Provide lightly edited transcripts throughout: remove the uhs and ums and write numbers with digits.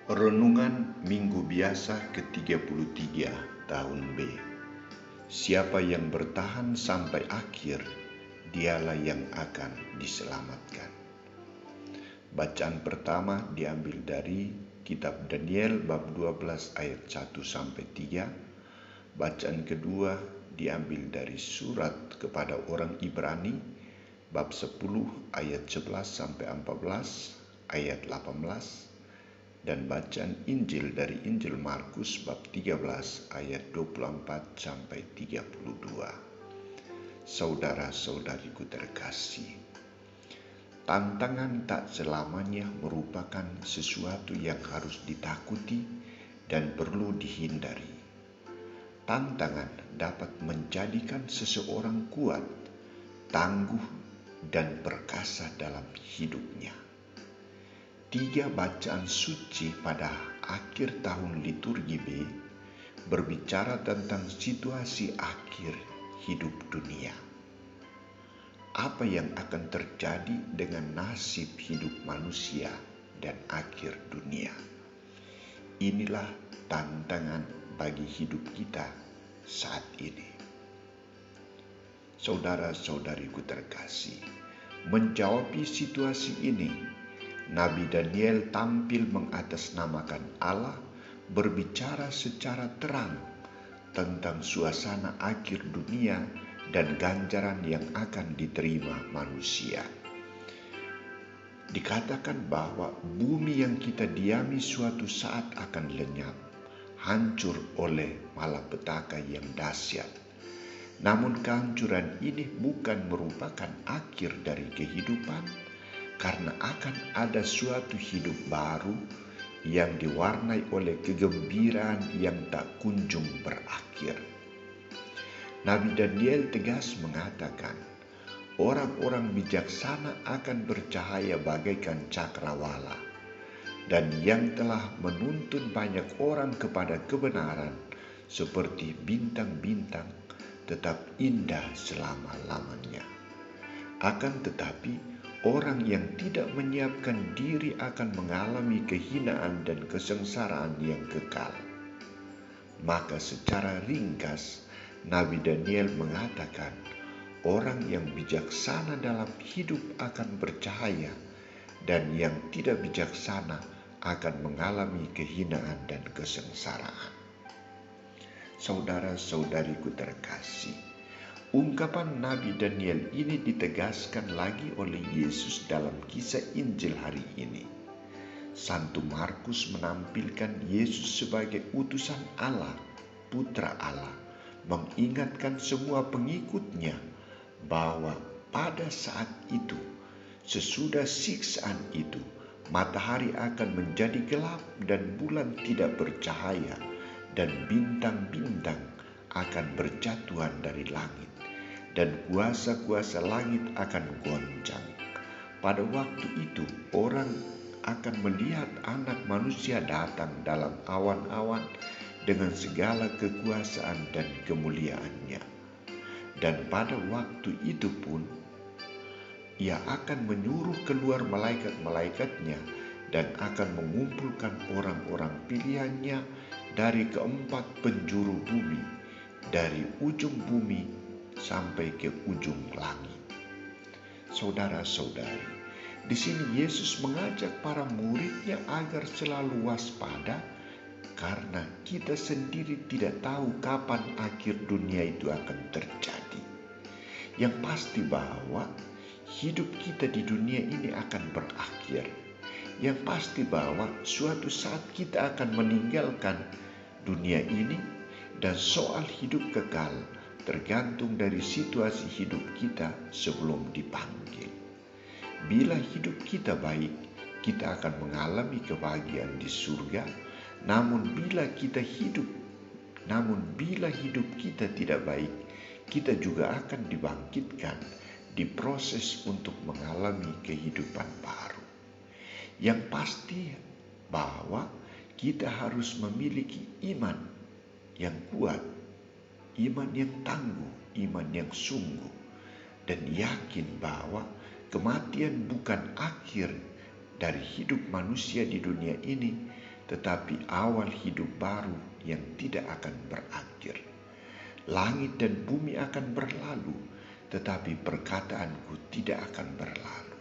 Renungan Minggu Biasa ke-33 tahun B. Siapa yang bertahan sampai akhir, dialah yang akan diselamatkan. Bacaan pertama diambil dari kitab Daniel bab 12 ayat 1-3. Bacaan kedua diambil dari surat kepada orang Ibrani bab 10 ayat 11-14, ayat 18. Dan bacaan Injil dari Injil Markus bab 13 ayat 24-32. Saudara-saudariku terkasih, tantangan tak selamanya merupakan sesuatu yang harus ditakuti dan perlu dihindari. Tantangan dapat menjadikan seseorang kuat, tangguh, dan perkasa dalam hidupnya. 3 bacaan suci pada akhir tahun liturgi B berbicara tentang situasi akhir hidup dunia. Apa yang akan terjadi dengan nasib hidup manusia dan akhir dunia? Inilah tantangan bagi hidup kita saat ini. Saudara-saudariku terkasih, menjawab situasi ini, Nabi Daniel tampil mengatasnamakan Allah, berbicara secara terang tentang suasana akhir dunia dan ganjaran yang akan diterima manusia. Dikatakan bahwa bumi yang kita diami suatu saat akan lenyap, hancur oleh malapetaka yang dahsyat. Namun kehancuran ini bukan merupakan akhir dari kehidupan, karena akan ada suatu hidup baru yang diwarnai oleh kegembiraan yang tak kunjung berakhir. Nabi Daniel tegas mengatakan, orang-orang bijaksana akan bercahaya bagaikan cakrawala, dan yang telah menuntun banyak orang kepada kebenaran seperti bintang-bintang tetap indah selama-lamanya. Akan tetapi, orang yang tidak menyiapkan diri akan mengalami kehinaan dan kesengsaraan yang kekal. Maka secara ringkas, Nabi Daniel mengatakan, orang yang bijaksana dalam hidup akan bercahaya, dan yang tidak bijaksana akan mengalami kehinaan dan kesengsaraan. Saudara-saudariku terkasih, ungkapan Nabi Daniel ini ditegaskan lagi oleh Yesus dalam kisah Injil hari ini. Santo Markus menampilkan Yesus sebagai utusan Allah, Putra Allah, mengingatkan semua pengikutnya bahwa pada saat itu, sesudah siksaan itu, matahari akan menjadi gelap dan bulan tidak bercahaya, dan bintang-bintang akan berjatuhan dari langit, dan kuasa-kuasa langit akan goncang. Pada waktu itu orang akan melihat Anak Manusia datang dalam awan-awan dengan segala kekuasaan dan kemuliaannya. Dan pada waktu itu pun Ia akan menyuruh keluar malaikat-malaikatnya dan akan mengumpulkan orang-orang pilihannya dari keempat penjuru bumi, dari ujung bumi sampai ke ujung langit. Saudara-saudari, di sini Yesus mengajak para muridnya agar selalu waspada, karena kita sendiri tidak tahu kapan akhir dunia itu akan terjadi. Yang pasti bahwa hidup kita di dunia ini akan berakhir. Yang pasti bahwa suatu saat kita akan meninggalkan dunia ini, dan soal hidup kekal tergantung dari situasi hidup kita sebelum dipanggil. Bila hidup kita baik, kita akan mengalami kebahagiaan di surga. Namun bila hidup kita tidak baik, kita juga akan dibangkitkan, diproses untuk mengalami kehidupan baru. Yang pasti bahwa kita harus memiliki iman yang kuat, iman yang tangguh, iman yang sungguh, dan yakin bahwa kematian bukan akhir dari hidup manusia di dunia ini, tetapi awal hidup baru yang tidak akan berakhir. Langit dan bumi akan berlalu, tetapi perkataanku tidak akan berlalu.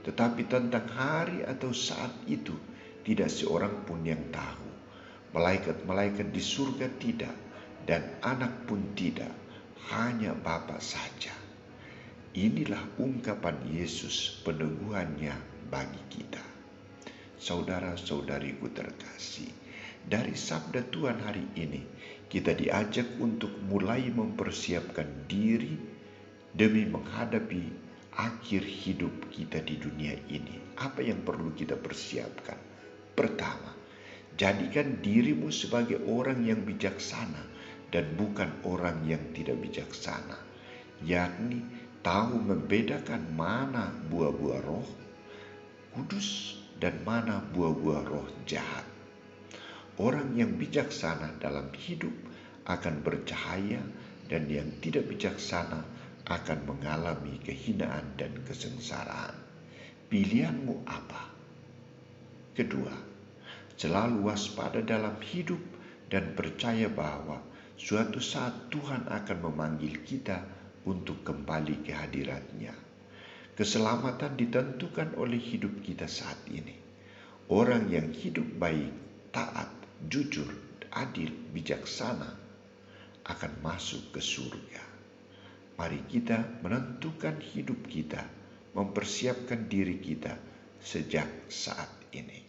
Tetapi tentang hari atau saat itu, tidak seorang pun yang tahu. Malaikat-malaikat di surga tidak, dan anak pun tidak, hanya Bapa saja. Inilah ungkapan Yesus, peneguhannya bagi kita. Saudara-saudariku terkasih, dari sabda Tuhan hari ini, kita diajak untuk mulai mempersiapkan diri demi menghadapi akhir hidup kita di dunia ini. Apa yang perlu kita persiapkan? Pertama, jadikan dirimu sebagai orang yang bijaksana dan bukan orang yang tidak bijaksana, yakni tahu membedakan mana buah-buah Roh Kudus dan mana buah-buah roh jahat. Orang yang bijaksana dalam hidup akan bercahaya, dan yang tidak bijaksana akan mengalami kehinaan dan kesengsaraan. Pilihanmu apa? Kedua, selalu waspada dalam hidup dan percaya bahwa suatu saat Tuhan akan memanggil kita untuk kembali ke hadirat-Nya. Keselamatan ditentukan oleh hidup kita saat ini. Orang yang hidup baik, taat, jujur, adil, bijaksana akan masuk ke surga. Mari kita menentukan hidup kita, mempersiapkan diri kita sejak saat ini.